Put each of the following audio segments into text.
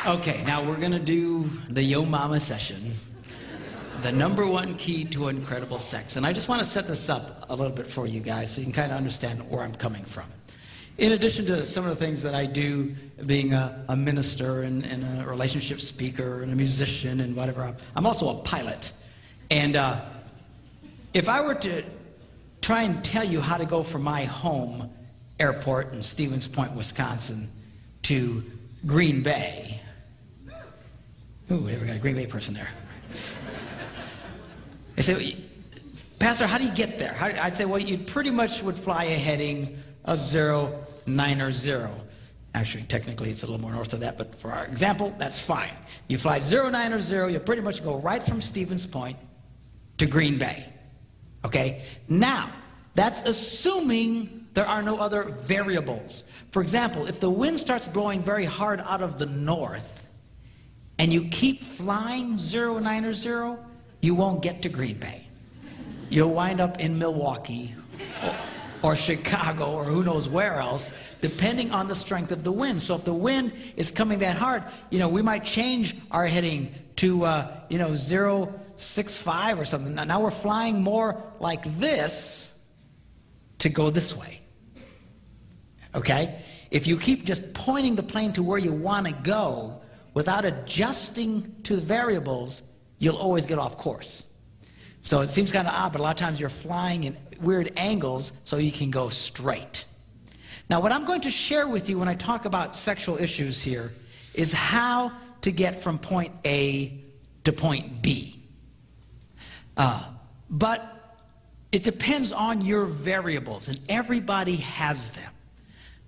Okay, now we're going to do the Yo Mama session. The #1 key to incredible sex. And I just want to set this up a little bit for you guys so you can kind of understand where I'm coming from. In addition to some of the things that I do, being a minister and a relationship speaker and a musician and whatever, I'm also a pilot. And if I were to try and tell you how to go from my home airport in Stevens Point, Wisconsin, to Green Bay. Ooh, we got a Green Bay person there. They say, Pastor, how do you get there? I'd say, well, you pretty much would fly a heading of 090. Actually, technically, it's a little more north of that, but for our example, that's fine. You fly 090, you pretty much go right from Stevens Point to Green Bay. Okay? Now, that's assuming there are no other variables. For example, if the wind starts blowing very hard out of the north, and you keep flying 090, you won't get to Green Bay. You'll wind up in Milwaukee or Chicago or who knows where else, depending on the strength of the wind. So if the wind is coming that hard, we might change our heading to 065 or something. Now we're flying more like this to go this way. Okay? If you keep just pointing the plane to where you want to go without adjusting to the variables, you'll always get off course. So it seems kind of odd, but a lot of times you're flying in weird angles so you can go straight. Now, what I'm going to share with you when I talk about sexual issues here is how to get from point A to point B. But it depends on your variables, and everybody has them.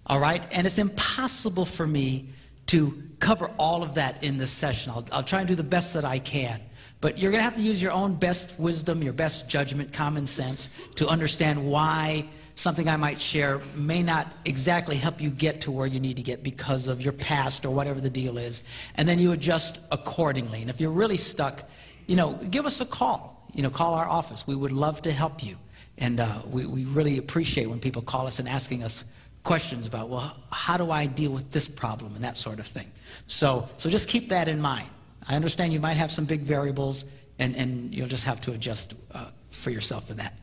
All right? And it's impossible for me to cover all of that in this session. I'll try and do the best that I can. But you're going to have to use your own best wisdom, your best judgment, common sense, to understand why something I might share may not exactly help you get to where you need to get because of your past or whatever the deal is. And then you adjust accordingly. And if you're really stuck, give us a call. Call our office. We would love to help you. And we really appreciate when people call us and asking us questions about, well, how do I deal with this problem and that sort of thing. So just keep that in mind. I understand you might have some big variables, and you'll just have to adjust for yourself in that.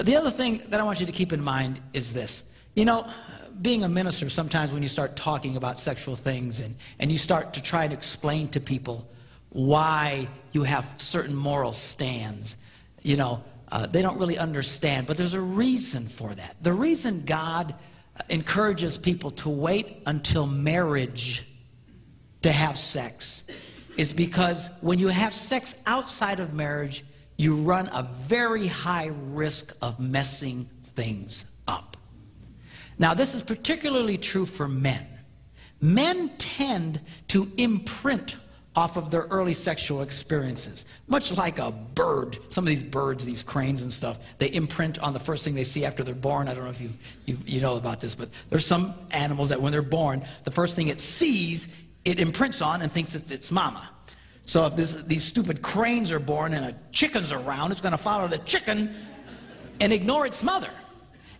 The other thing that I want you to keep in mind is this. Being a minister, sometimes when you start talking about sexual things and you start to try to explain to people why you have certain moral stands, they don't really understand, but there's a reason for that. The reason God encourages people to wait until marriage to have sex is because when you have sex outside of marriage, you run a very high risk of messing things up. Now, this is particularly true for men. Men tend to imprint off of their early sexual experiences, much like a bird. Some of these birds, these cranes and stuff, they imprint on the first thing they see after they're born. I don't know if you know about this, but there's some animals that when they're born, the first thing it sees, it imprints on and thinks it's mama. So if these stupid cranes are born and a chicken's around, it's going to follow the chicken and ignore its mother.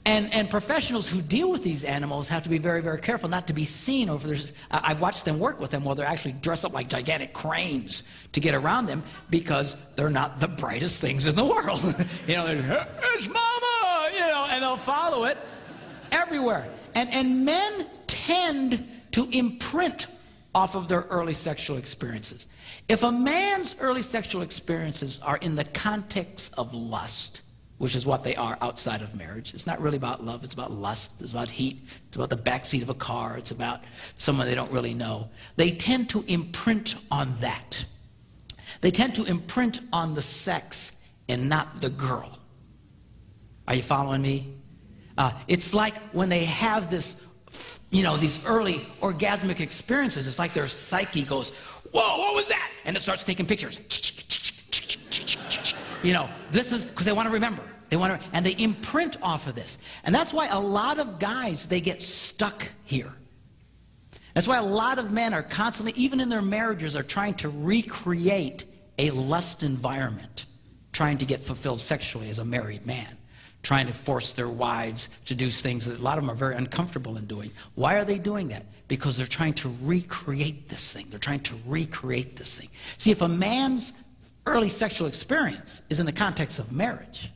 And professionals who deal with these animals have to be very, very careful not to be seen over. I've watched them work with them while they're actually dressed up like gigantic cranes to get around them because they're not the brightest things in the world. It's mama, and they'll follow it everywhere. And men tend to imprint off of their early sexual experiences. If a man's early sexual experiences are in the context of lust, which is what they are outside of marriage. It's not really about love. It's about lust. It's about heat. It's about the backseat of a car. It's about someone they don't really know. They tend to imprint on that. They tend to imprint on the sex and not the girl. Are you following me? It's like when they have this, these early orgasmic experiences, it's like their psyche goes, whoa, what was that? And it starts taking pictures. This is because they want to remember. And they imprint off of this. And that's why a lot of guys, they get stuck here. That's why a lot of men are constantly, even in their marriages, are trying to recreate a lust environment, trying to get fulfilled sexually as a married man. trying to force their wives to do things that a lot of them are very uncomfortable in doing. Why are they doing that? Because they're trying to recreate this thing. They're trying to recreate this thing. See, if a man's early sexual experience is in the context of marriage,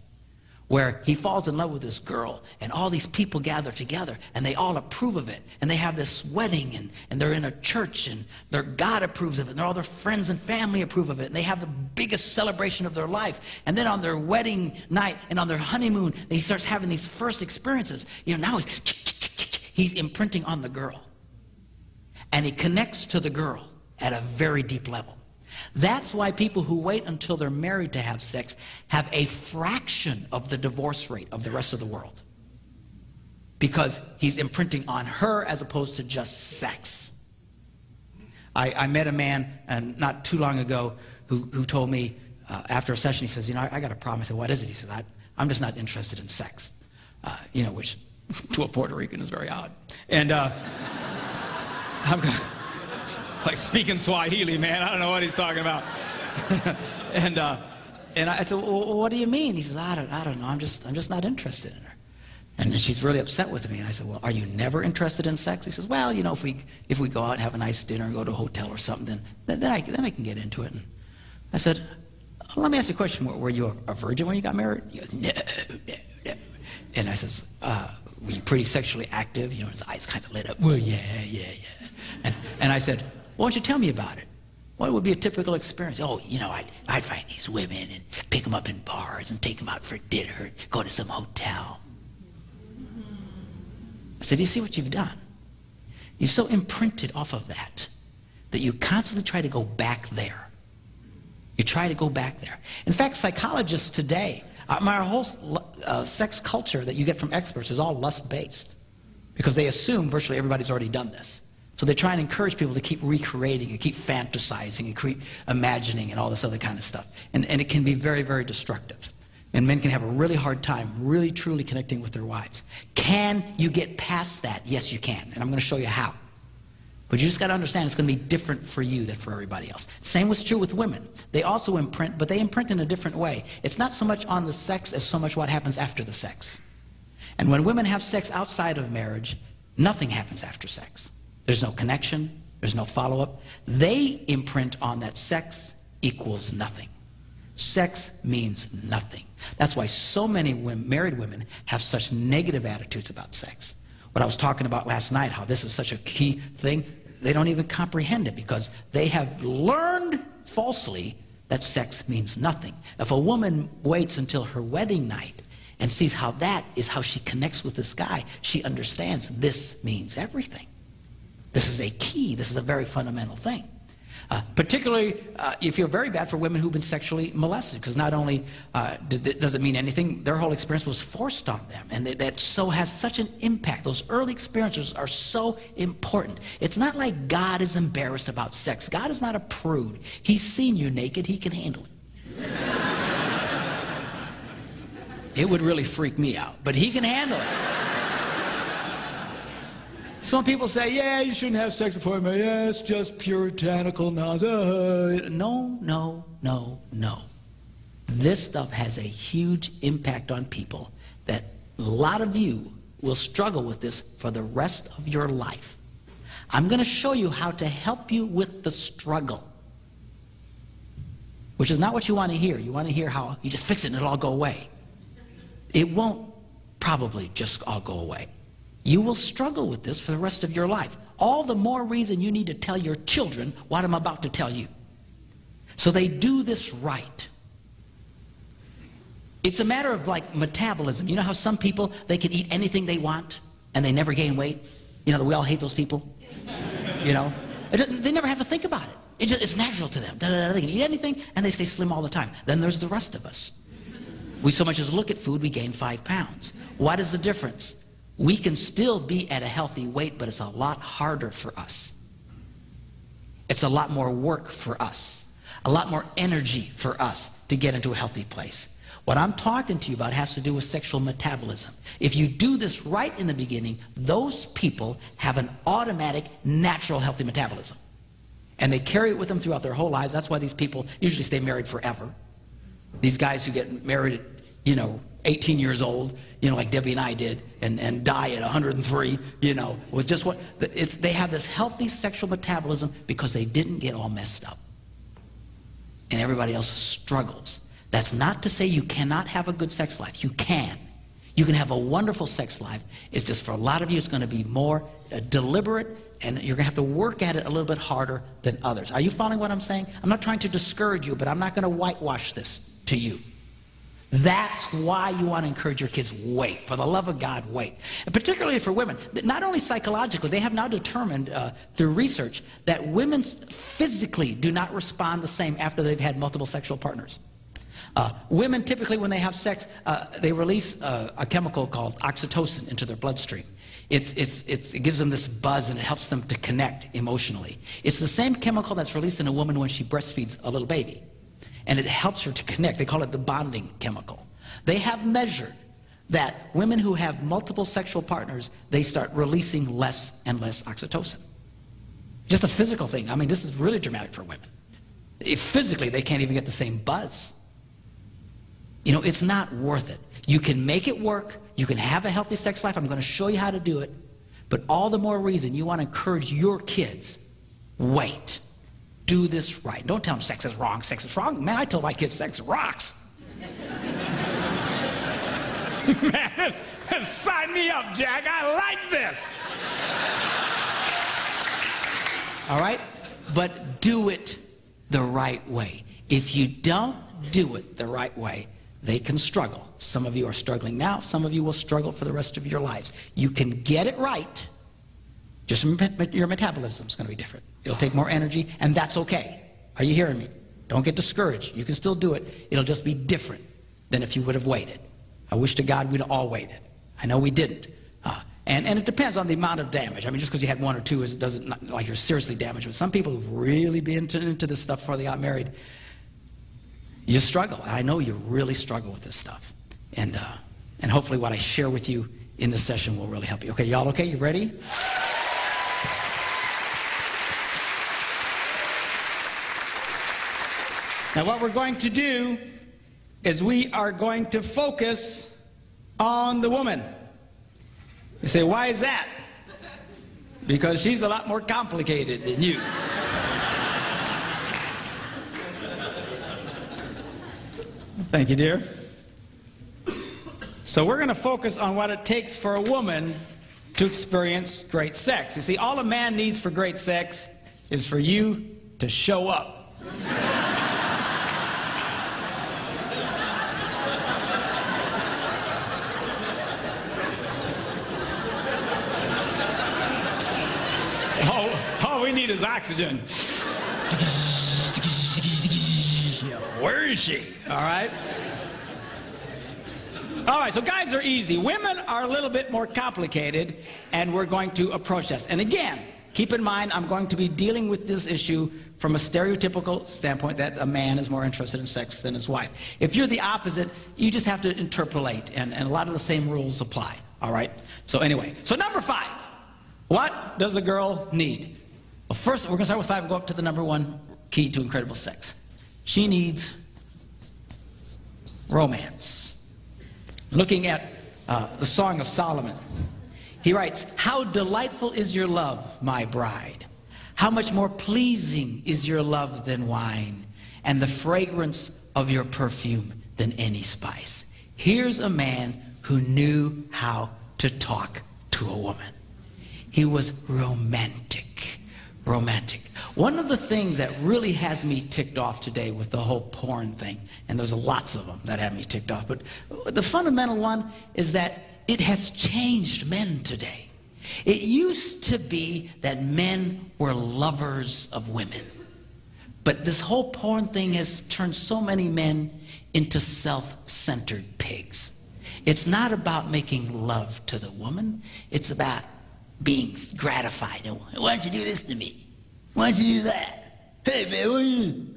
where he falls in love with this girl and all these people gather together and they all approve of it, and they have this wedding, and they're in a church, and their God approves of it, and all their friends and family approve of it, and they have the biggest celebration of their life, and then on their wedding night and on their honeymoon he starts having these first experiences. Now he's imprinting on the girl, and he connects to the girl at a very deep level. That's why people who wait until they're married to have sex have a fraction of the divorce rate of the rest of the world, because he's imprinting on her as opposed to just sex. I met a man not too long ago who told me after a session, he says, I got a problem. I said, what is it? He says, I'm just not interested in sex, which to a Puerto Rican is very odd. And it's like speaking Swahili, man. I don't know what he's talking about. and I said, well, what do you mean? He says, I don't know. I'm just not interested in her. And then she's really upset with me. And I said, well, are you never interested in sex? He says, well, if we go out and have a nice dinner and go to a hotel or something, then I can get into it. And I said, let me ask you a question. Were you a virgin when you got married? He goes, no. And I says, were you pretty sexually active? His eyes kind of lit up. Well, yeah. And I said, why don't you tell me about it? What would be a typical experience? Oh, I'd find these women and pick them up in bars and take them out for dinner and go to some hotel. I said, do you see what you've done? You've so imprinted off of that you constantly try to go back there. You try to go back there. In fact, psychologists today, my whole sex culture that you get from experts is all lust-based, because they assume virtually everybody's already done this. So they try and encourage people to keep recreating and keep fantasizing and keep imagining and all this other kind of stuff. And it can be very, very destructive. And men can have a really hard time really truly connecting with their wives. Can you get past that? Yes, you can. And I'm going to show you how. But you just got to understand it's going to be different for you than for everybody else. Same was true with women. They also imprint, but they imprint in a different way. It's not so much on the sex as so much what happens after the sex. And when women have sex outside of marriage, nothing happens after sex. There's no connection. There's no follow-up. They imprint on that sex equals nothing. Sex means nothing. That's why so many married women have such negative attitudes about sex. What I was talking about last night, how this is such a key thing, they don't even comprehend it because they have learned falsely that sex means nothing. If a woman waits until her wedding night and sees how that is how she connects with this guy, she understands this means everything. This is a key. This is a very fundamental thing. Particularly, you feel very bad for women who've been sexually molested, because not only does it mean anything, their whole experience was forced on them, and that so has such an impact. Those early experiences are so important. It's not like God is embarrassed about sex. God is not a prude. He's seen you naked. He can handle it. It would really freak me out, but he can handle it. Some people say, yeah, you shouldn't have sex before marriage. Yeah, it's just puritanical nonsense. No. This stuff has a huge impact on people that a lot of you will struggle with this for the rest of your life. I'm going to show you how to help you with the struggle, which is not what you want to hear. You want to hear how you just fix it and it'll all go away. It won't probably just all go away. You will struggle with this for the rest of your life. All the more reason you need to tell your children what I'm about to tell you, so they do this right. It's a matter of like metabolism. You know how some people, they can eat anything they want and they never gain weight? We all hate those people. They never have to think about it. It's natural to them. They can eat anything and they stay slim all the time. Then there's the rest of us. We so much as look at food, we gain 5 pounds. What is the difference? We can still be at a healthy weight, but it's a lot harder for us. It's a lot more work for us, a lot more energy for us to get into a healthy place. What I'm talking to you about has to do with sexual metabolism. If you do this right in the beginning, those people have an automatic, natural, healthy metabolism. And they carry it with them throughout their whole lives. That's why these people usually stay married forever. These guys who get married at, 18 years old, you know, like Debbie and I did, and die at 103, you know, with just what, they have this healthy sexual metabolism because they didn't get all messed up. And everybody else struggles. That's not to say you cannot have a good sex life. You can. You can have a wonderful sex life. It's just for a lot of you, it's going to be more deliberate, and you're going to have to work at it a little bit harder than others. Are you following what I'm saying? I'm not trying to discourage you, but I'm not going to whitewash this to you. That's why you want to encourage your kids, wait. For the love of God, wait. And particularly for women, not only psychologically, they have now determined through research that women physically do not respond the same after they've had multiple sexual partners. Women typically, when they have sex, they release a chemical called oxytocin into their bloodstream. It gives them this buzz, and it helps them to connect emotionally. It's the same chemical that's released in a woman when she breastfeeds a little baby. And it helps her to connect. They call it the bonding chemical. They have measured that women who have multiple sexual partners, they start releasing less and less oxytocin. Just a physical thing. I mean, this is really dramatic for women. Physically, they can't even get the same buzz. You know, it's not worth it. You can make it work. You can have a healthy sex life. I'm going to show you how to do it. But all the more reason you want to encourage your kids, wait. Do this right. Don't tell them sex is wrong. Sex is wrong. Man, I told my kids sex rocks. Man, sign me up, Jack. I like this. All right? But do it the right way. If you don't do it the right way, they can struggle. Some of you are struggling now. Some of you will struggle for the rest of your lives. You can get it right. Just your metabolism is going to be different. It'll take more energy, and that's okay. Are you hearing me? Don't get discouraged. You can still do it. It'll just be different than if you would have waited. I wish to God we'd all waited. I know we didn't. And it depends on the amount of damage. I mean, just because you had one or two, it doesn't not like you're seriously damaged. But some people who've really been into this stuff before they got married, you struggle. I know you really struggle with this stuff. And hopefully what I share with you in this session will really help you. Okay, y'all okay? You ready? Now what we're going to do is we are going to focus on the woman. You say, why is that? Because she's a lot more complicated than you. Thank you, dear. So we're going to focus on what it takes for a woman to experience great sex. You see, all a man needs for great sex is for you to show up. All we need is oxygen. Where is she? All right? All right, so guys are easy. Women are a little bit more complicated, and we're going to approach this. And again, keep in mind, I'm going to be dealing with this issue from a stereotypical standpoint that a man is more interested in sex than his wife. If you're the opposite, you just have to interpolate, and a lot of the same rules apply. All right? So anyway, so number 5. What does a girl need? Well, first, we're going to start with 5 and go up to the number 1 key to incredible sex. She needs romance. Looking at the Song of Solomon, he writes, "How delightful is your love, my bride. How much more pleasing is your love than wine, and the fragrance of your perfume than any spice." Here's a man who knew how to talk to a woman. He was romantic. Romantic. One of the things that really has me ticked off today with the whole porn thing, and there's lots of them that have me ticked off, but the fundamental one is that it has changed men today. It used to be that men were lovers of women, but this whole porn thing has turned so many men into self-centered pigs. It's not about making love to the woman, it's about being gratified. Why don't you do this to me? Why don't you do that? Hey, man, what do you do?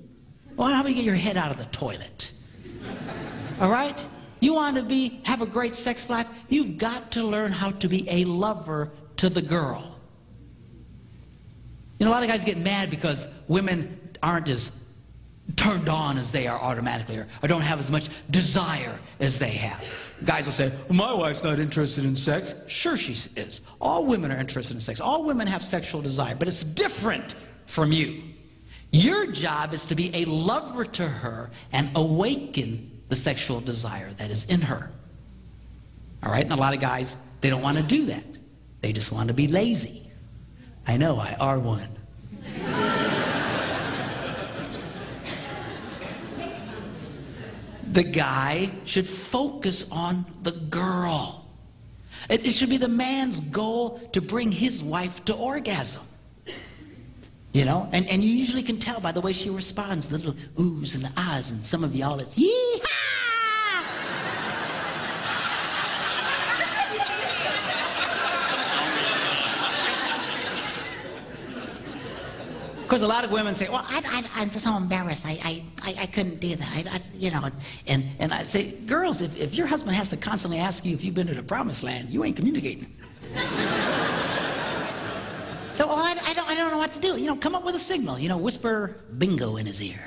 Why don't you get your head out of the toilet? All right? You want to have a great sex life? You've got to learn how to be a lover to the girl. You know, a lot of guys get mad because women aren't as turned on as they are automatically, or don't have as much desire as they have. Guys will say, well, my wife's not interested in sex. Sure she is. All women are interested in sex. All women have sexual desire, but it's different from you. Your job is to be a lover to her and awaken the sexual desire that is in her. All right? And a lot of guys, they don't want to do that. They just want to be lazy. I know, I are one. The guy should focus on the girl. It should be the man's goal to bring his wife to orgasm. You know, and you usually can tell by the way she responds, the little oohs and the ahs, and some of y'all it's yee-haw! Of course, a lot of women say, well, I'm so embarrassed. I couldn't do that. You know, and I say, girls, if your husband has to constantly ask you if you've been to the promised land, you ain't communicating. So, well, I don't know what to do. You know, come up with a signal. You know, whisper bingo in his ear.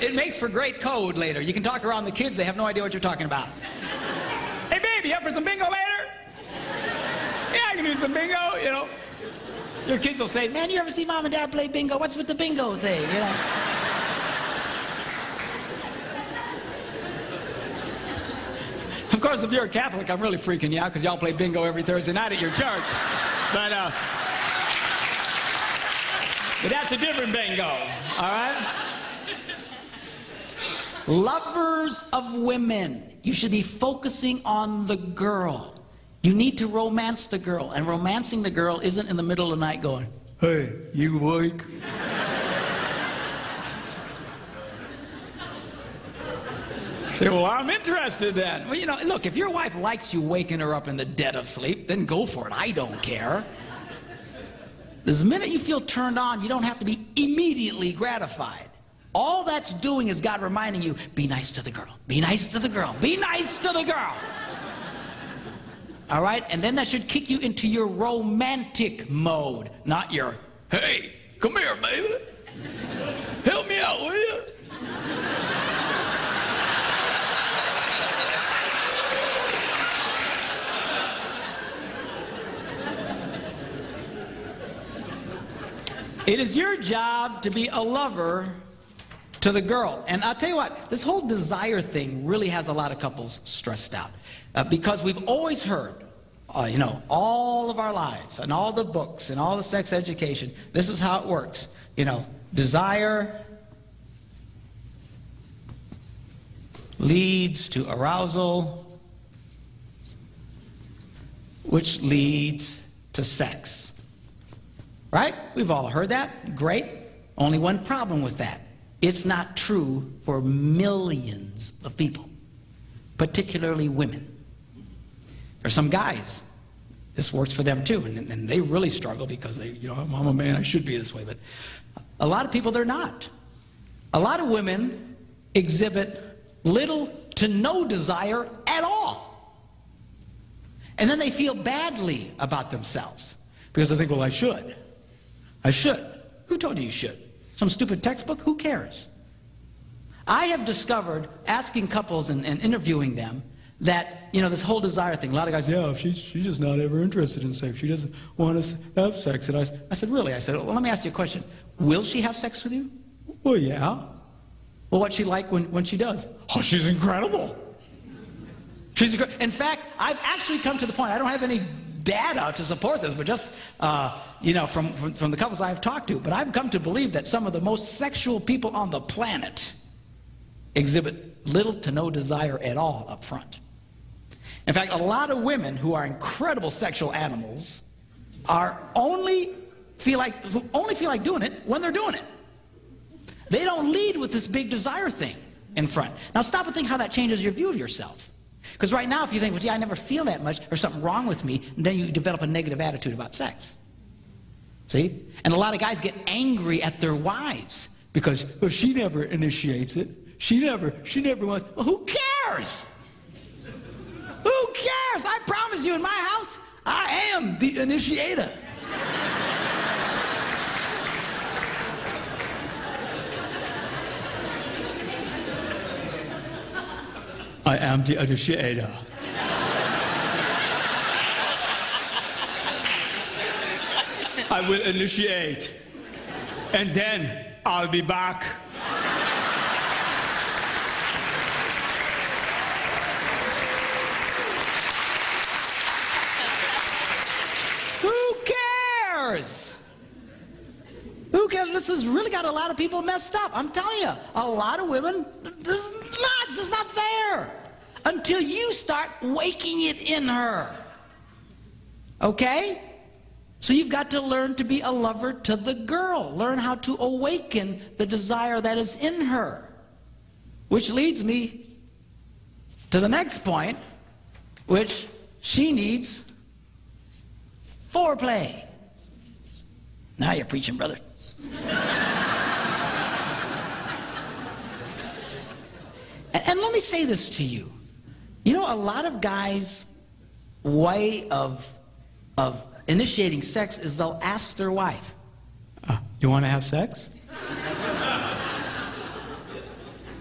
It makes for great code later. You can talk around the kids. They have no idea what you're talking about. Hey, baby, you up for some bingo later? Yeah, I can do some bingo, you know. Your kids will say, man, you ever see mom and dad play bingo? What's with the bingo thing, you know? Of course, if you're a Catholic, I'm really freaking you out because y'all play bingo every Thursday night at your church. But that's a different bingo, all right? Lovers of women, you should be focusing on the girl. You need to romance the girl, and romancing the girl isn't in the middle of the night going, hey, you awake? Say, well, I'm interested then. Well, you know, look, if your wife likes you waking her up in the dead of sleep, then go for it. I don't care. The minute you feel turned on, you don't have to be immediately gratified. All that's doing is God reminding you, be nice to the girl. Be nice to the girl. Be nice to the girl. All right? And then that should kick you into your romantic mode, not your, hey, come here, baby. Help me out, will you? It is your job to be a lover to the girl. And I'll tell you what, this whole desire thing really has a lot of couples stressed out. Because we've always heard, you know, all of our lives and all the books and all the sex education, this is how it works. You know, desire leads to arousal, which leads to sex. Right? We've all heard that. Great. Only one problem with that. It's not true for millions of people, particularly women. There's some guys, this works for them too, and they really struggle because they, you know, I'm a man, I should be this way, but a lot of people, they're not. A lot of women exhibit little to no desire at all. And then they feel badly about themselves because they think, well, I should. I should. Who told you you should? Some stupid textbook? Who cares? I have discovered, asking couples and interviewing them, that, you know, this whole desire thing, a lot of guys, yeah, she's just not ever interested in sex. She doesn't want to have sex. And I said, really? I said, well, let me ask you a question. Will she have sex with you? Well, yeah. Well, what's she like when she does? Oh, she's incredible. In fact, I've actually come to the point, I don't have any data to support this, but just, you know, from the couples I've talked to, but I've come to believe that some of the most sexual people on the planet exhibit little to no desire at all up front. In fact, a lot of women who are incredible sexual animals are only feel like doing it when they're doing it. They don't lead with this big desire thing in front. Now stop and think how that changes your view of yourself. Because right now, if you think, well, gee, I never feel that much, there's something wrong with me, then you develop a negative attitude about sex. See? And a lot of guys get angry at their wives because, well, she never initiates it. She never wants. Well, who cares? Who cares? I promise you, in my house, I am the initiator. I am the initiator. I will initiate, and then I'll be back. Who cares? Who cares? This has really got a lot of people messed up. I'm telling you, a lot of women, it's just not there until you start waking it in her. Okay? So you've got to learn to be a lover to the girl. Learn how to awaken the desire that is in her. Which leads me to the next point, which she needs foreplay. Now you're preaching, brother. And let me say this to you. You know, a lot of guys' way of initiating sex is they'll ask their wife, you want to have sex?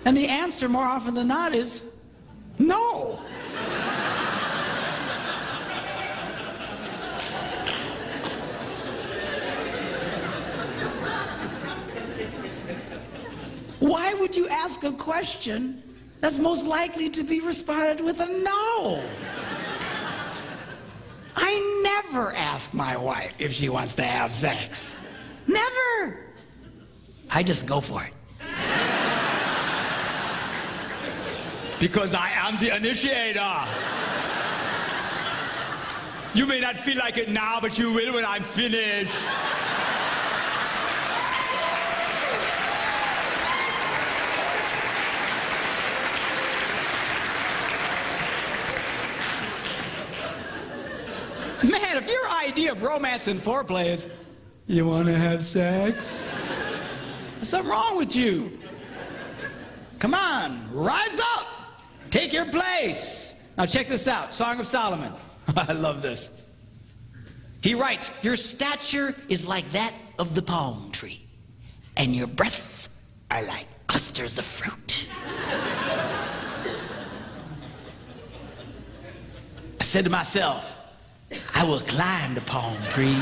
And the answer more often than not is, no. Why would you ask a question that's most likely to be responded with a no? I never ask my wife if she wants to have sex. Never. I just go for it. Because I am the initiator. You may not feel like it now, but you will when I'm finished. Man, if your idea of romance and foreplay is, you want to have sex? There's something wrong with you. Come on, rise up. Take your place. Now check this out, Song of Solomon. I love this. He writes, your stature is like that of the palm tree, and your breasts are like clusters of fruit. I said to myself, I will climb the palm tree.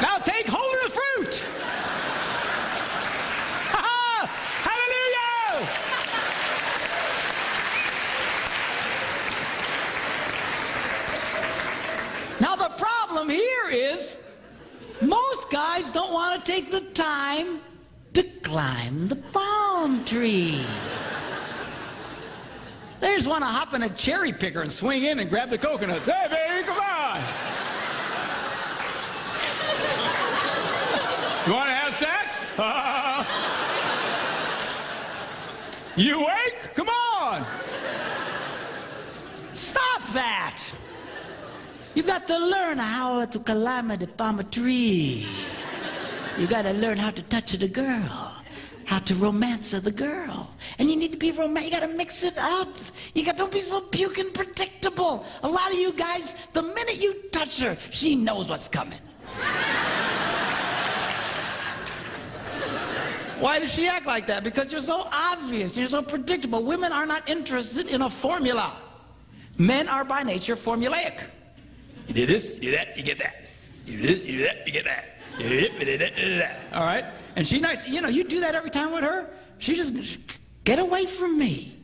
Now take hold of the fruit. Hallelujah! Now the problem here is most guys don't want to take the time to climb the palm tree. They just want to hop in a cherry picker and swing in and grab the coconuts. Hey, baby, come on. You want to have sex? You awake? Come on. Stop that. You've got to learn how to climb the palm tree. You got to learn how to touch the girl. How to romance the girl. And you need to be romantic. You got to mix it up. Don't be so puking predictable. A lot of you guys, the minute you touch her, she knows what's coming. Why does she act like that? Because you're so obvious. You're so predictable. Women are not interested in a formula. Men are by nature formulaic. You do this, you do that, you get that. You do this, you do that, you get that. All right? And she's not, you do that every time with her. She just, get away from me.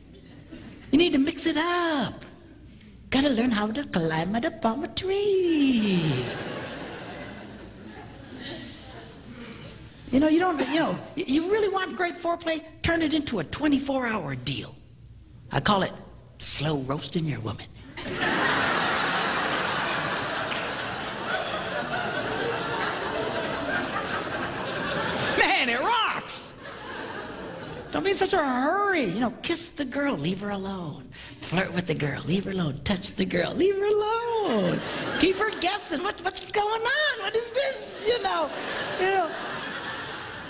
You need to mix it up. Gotta learn how to climb the palm tree. You really want great foreplay? Turn it into a 24-hour deal. I call it slow roasting your woman. Man, it rocks! Don't be in such a hurry. Kiss the girl, leave her alone. Flirt with the girl, leave her alone. Touch the girl, leave her alone. Keep her guessing. What's going on? What is this?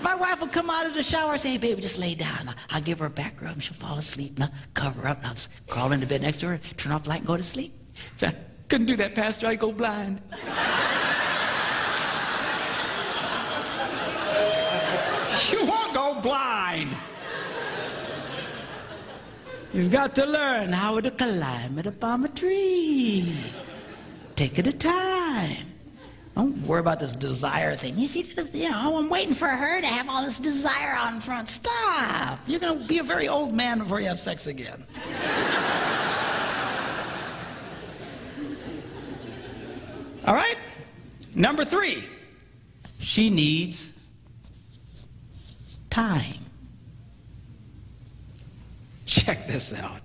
My wife will come out of the shower and say, hey, baby, just lay down. I'll give her a back rub and she'll fall asleep. And I'll cover her up and I'll just crawl into bed next to her, turn off the light and go to sleep. So I couldn't do that, Pastor. I'd go blind. You won't go blind. You've got to learn how to climb it up on a tree. Take it a time. Don't worry about this desire thing. You see, you know, I'm waiting for her to have all this desire on front. Stop. You're going to be a very old man before you have sex again. All right? Number 3. She needs time. Check this out.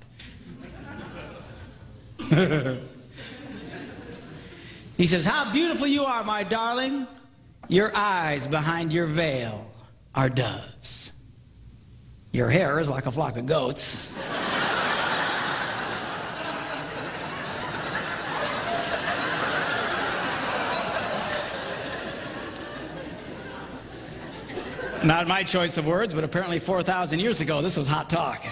He says, how beautiful you are, my darling. Your eyes behind your veil are doves. Your hair is like a flock of goats. Not my choice of words, but apparently 4,000 years ago, this was hot talk.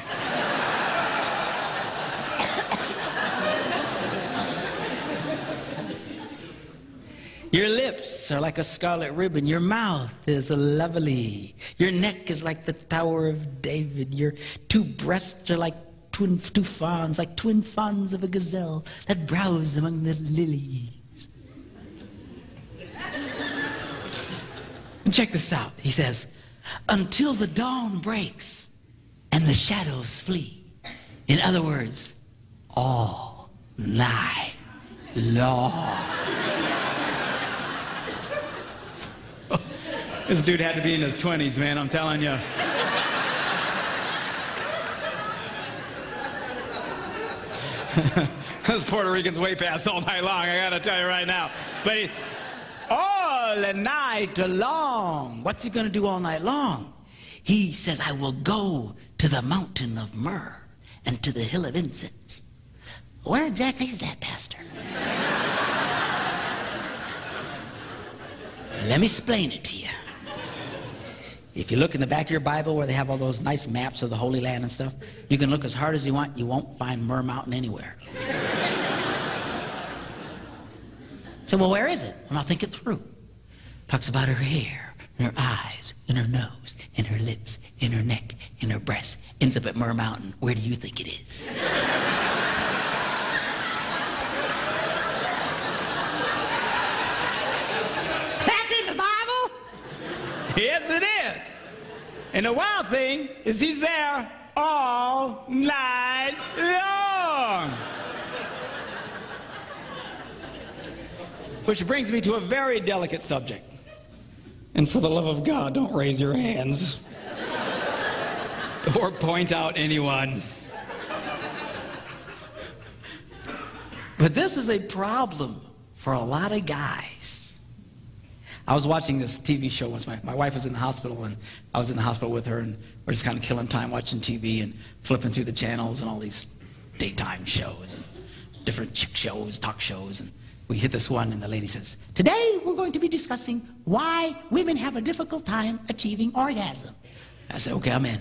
Your lips are like a scarlet ribbon. Your mouth is lovely. Your neck is like the Tower of David. Your 2 breasts are like two fawns, like twin fawns of a gazelle that browse among the lilies. And check this out. He says, until the dawn breaks and the shadows flee. In other words, all night long. This dude had to be in his 20s, man, I'm telling you. This Puerto Rican's way past all night long, I gotta tell you right now. But all night long. What's he gonna do all night long? He says, I will go to the mountain of myrrh and to the hill of incense. Where exactly is that, Pastor? Let me explain it to you. If you look in the back of your Bible where they have all those nice maps of the Holy Land and stuff, you can look as hard as you want, you won't find Myrrh Mountain anywhere. So, well, where is it? Well, I'll think it through. Talks about her hair, and her eyes, and her nose, and her lips, and her neck, and her breasts. Ends up at Myrrh Mountain. Where do you think it is? That's in the Bible? Yes, it is. And the wild thing is he's there all night long. Which brings me to a very delicate subject. And for the love of God, don't raise your hands or point out anyone. But this is a problem for a lot of guys. I was watching this TV show once. My wife was in the hospital, and I was in the hospital with her, and we're just kind of killing time watching TV and flipping through the channels and all these daytime shows and different chick shows, talk shows, and we hit this one, and the lady says, today we're going to be discussing why women have a difficult time achieving orgasm. I said, okay, I'm in.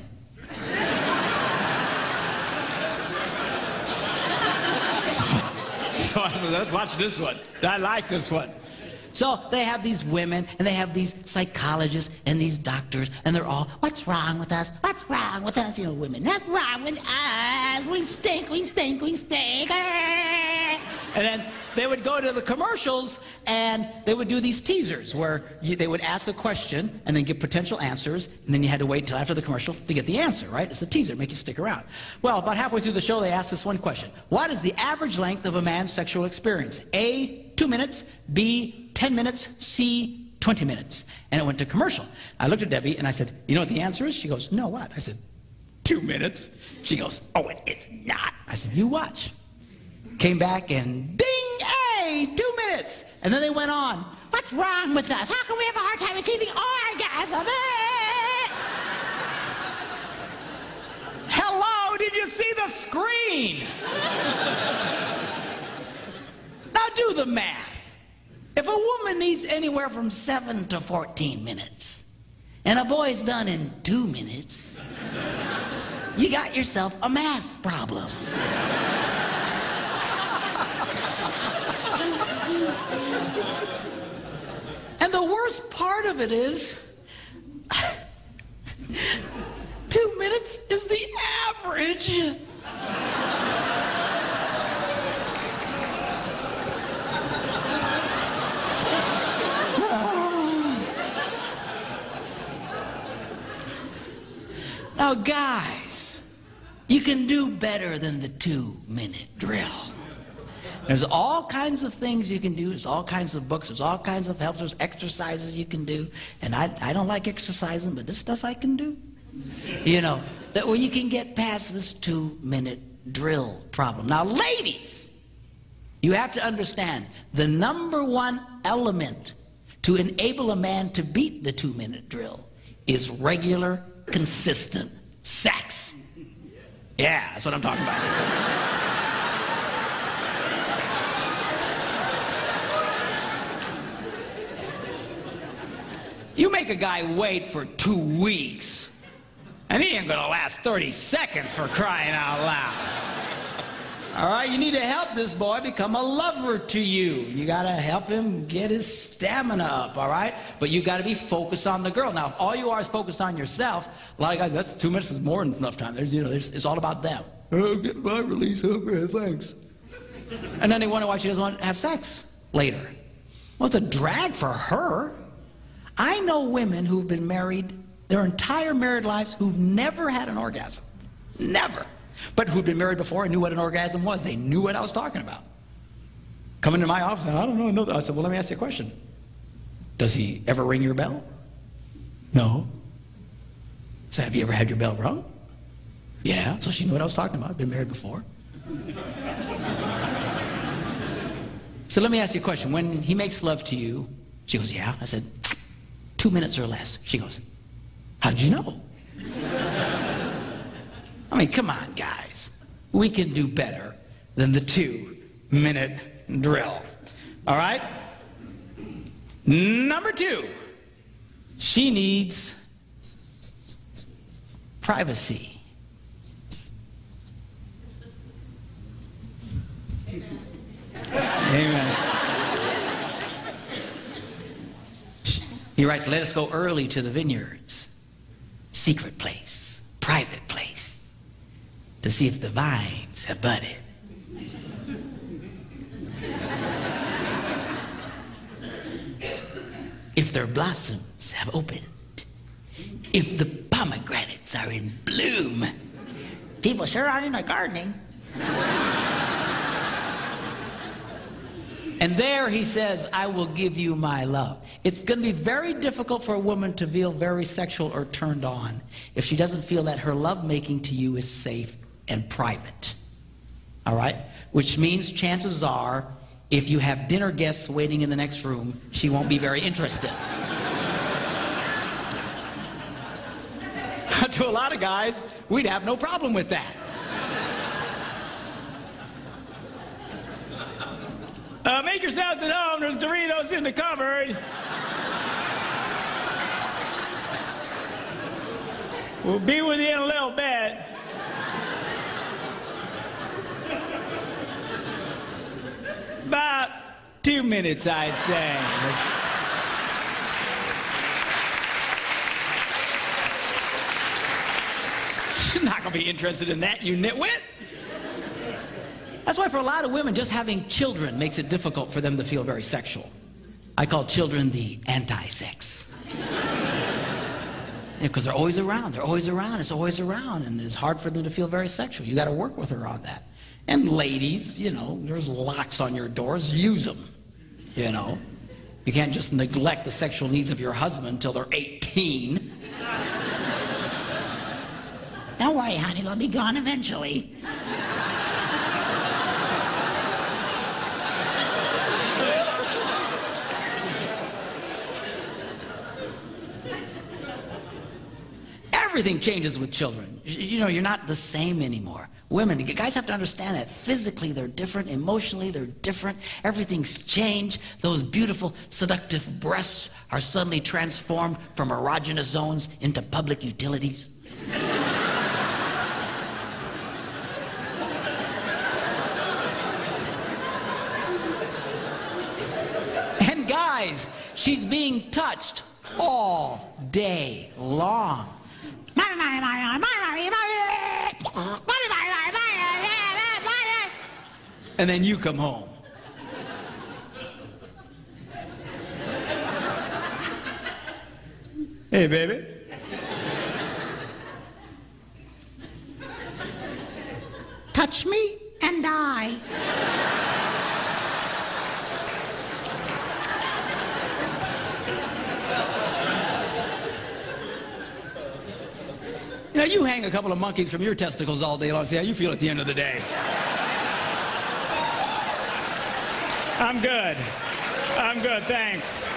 So I said, let's watch this one. I like this one. So they have these women, and they have these psychologists and these doctors, and they're all, what's wrong with us? What's wrong with us? You know, women, what's wrong with us? We stink, we stink, we stink. And then they would go to the commercials, and they would do these teasers where they would ask a question and then give potential answers, and then you had to wait until after the commercial to get the answer, right? It's a teaser, make you stick around. Well, about halfway through the show, they asked this one question. What is the average length of a man's sexual experience? A, 2 minutes, B, 10 minutes, C, 20 minutes. And it went to commercial. I looked at Debbie, and I said, you know what the answer is? She goes, no, what? I said, 2 minutes. She goes, oh, it is not. I said, you watch. Came back, and ding! 2 minutes. And then they went on. What's wrong with us? How can we have a hard time achieving orgasm? Hello, did you see the screen? Now do the math. If a woman needs anywhere from 7 to 14 minutes, and a boy's done in 2 minutes, you got yourself a math problem. And the worst part of it is, 2 minutes is the average. Now, guys, you can do better than the 2-minute drill. There's all kinds of things you can do. There's all kinds of books. There's all kinds of helps. There's exercises you can do. And I don't like exercising, but this stuff I can do. You know, that where you can get past this 2-minute drill problem. Now, ladies, you have to understand the #1 element to enable a man to beat the 2-minute drill is regular, consistent sex. Yeah, that's what I'm talking about. You make a guy wait for 2 weeks, and he ain't gonna last 30 seconds, for crying out loud. All right, you need to help this boy become a lover to you. You gotta help him get his stamina up, all right? But you gotta be focused on the girl. Now, if all you are is focused on yourself, a lot of guys, that's 2 minutes is more than enough time. It's all about them. Oh, get my release, okay, thanks. And then they wonder why she doesn't want to have sex later. Well, it's a drag for her. I know women who've been married their entire married lives who've never had an orgasm. Never. But who'd been married before and knew what an orgasm was. They knew what I was talking about. Come into my office, and I don't know. I said, well, let me ask you a question. Does he ever ring your bell? No. So have you ever had your bell rung? Yeah. So she knew what I was talking about. Been married before. So let me ask you a question. When he makes love to you, she goes, yeah. I said, 2 minutes or less. She goes, how'd you know? I mean, come on, guys. We can do better than the 2-minute drill. All right? #2, she needs privacy. Amen. He writes, let us go early to the vineyards, secret place, private place, to see if the vines have budded. If their blossoms have opened. If the pomegranates are in bloom. People sure are into gardening. And there he says, I will give you my love. It's going to be very difficult for a woman to feel very sexual or turned on if she doesn't feel that her lovemaking to you is safe and private. All right? Which means chances are, if you have dinner guests waiting in the next room, she won't be very interested. To a lot of guys, we'd have no problem with that. Make yourselves at home. There's Doritos in the cupboard. We'll be with you in a little bit. About 2 minutes, I'd say. You're not going to be interested in that, you nitwit. That's why for a lot of women, just having children makes it difficult for them to feel very sexual. I call children the anti-sex. Because they're always around. They're always around. It's always around. And it's hard for them to feel very sexual. You got to work with her on that. And ladies, you know, there's locks on your doors. Use them, you know. You can't just neglect the sexual needs of your husband until they're 18. Don't worry, honey. They'll be gone eventually. Everything changes with children. You know, you're not the same anymore. Women, guys have to understand that physically they're different, emotionally they're different, everything's changed. Those beautiful, seductive breasts are suddenly transformed from erogenous zones into public utilities. And guys, she's being touched all day long. and then you come home. Hey, baby. Touch me and die. You know, you hang a couple of monkeys from your testicles all day long. See how you feel at the end of the day. I'm good. I'm good, thanks.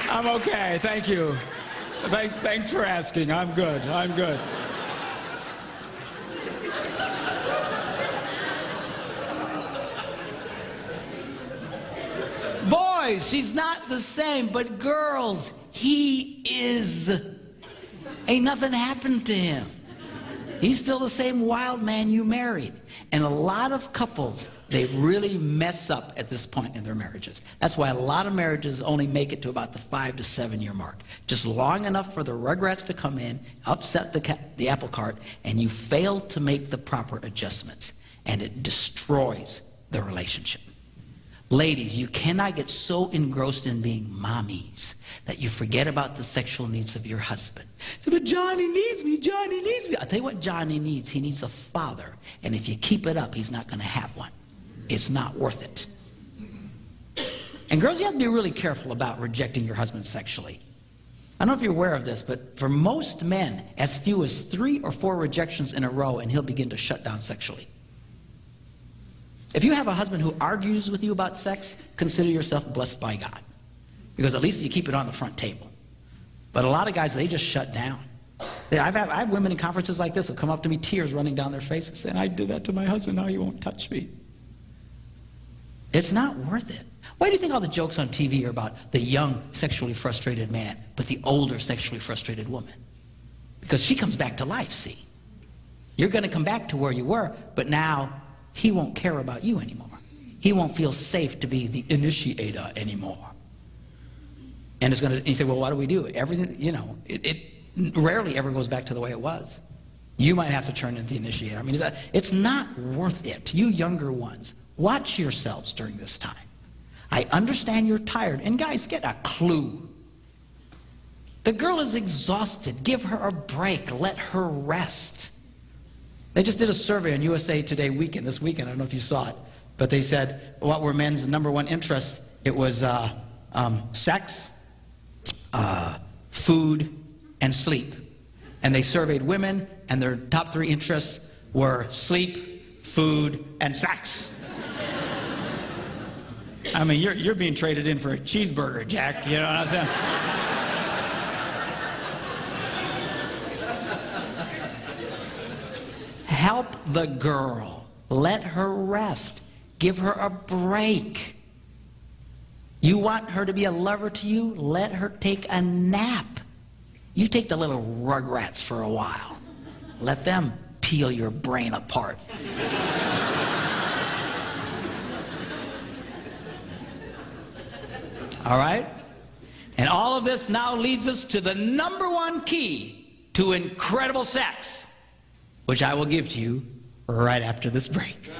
I'm okay, thank you. Thanks for asking. I'm good. I'm good. Boys, she's not the same, but girls, he is. Ain't nothing happened to him. He's still the same wild man you married. And a lot of couples, they really mess up at this point in their marriages. That's why a lot of marriages only make it to about the 5 to 7 year mark. Just long enough for the rugrats to come in, upset the apple cart, and you fail to make the proper adjustments. And it destroys the relationship. Ladies, you cannot get so engrossed in being mommies that you forget about the sexual needs of your husband. So, but Johnny needs me, Johnny needs me. I'll tell you what Johnny needs. He needs a father. And if you keep it up, he's not going to have one. It's not worth it. And girls, you have to be really careful about rejecting your husband sexually. I don't know if you're aware of this, but for most men, as few as 3 or 4 rejections in a row, and he'll begin to shut down sexually. If you have a husband who argues with you about sex, consider yourself blessed by God. Because at least you keep it on the front table. But a lot of guys, they just shut down. I have women in conferences like this who come up to me, tears running down their faces, saying, I did that to my husband, now he won't touch me. It's not worth it. Why do you think all the jokes on TV are about the young, sexually frustrated man, but the older, sexually frustrated woman? Because she comes back to life, see? You're going to come back to where you were, but now he won't care about you anymore. He won't feel safe to be the initiator anymore. And it's going to, you say, well, what do we do? Everything, you know, it rarely ever goes back to the way it was. You might have to turn into the initiator. I mean, it's not worth it. You younger ones, watch yourselves during this time. I understand you're tired. And guys, get a clue. The girl is exhausted. Give her a break. Let her rest. They just did a survey on USA Today weekend, this weekend. I don't know if you saw it. But they said, what were men's #1 interests? It was sex, food, and sleep. And they surveyed women, and their top 3 interests were sleep, food, and sex. I mean, you're being traded in for a cheeseburger, Jack. You know what I'm saying? Help the girl. Let her rest. Give her a break. You want her to be a lover to you? Let her take a nap. You take the little rugrats for a while. Let them peel your brain apart. All right? And all of this now leads us to the #1 key to incredible sex, which I will give to you right after this break.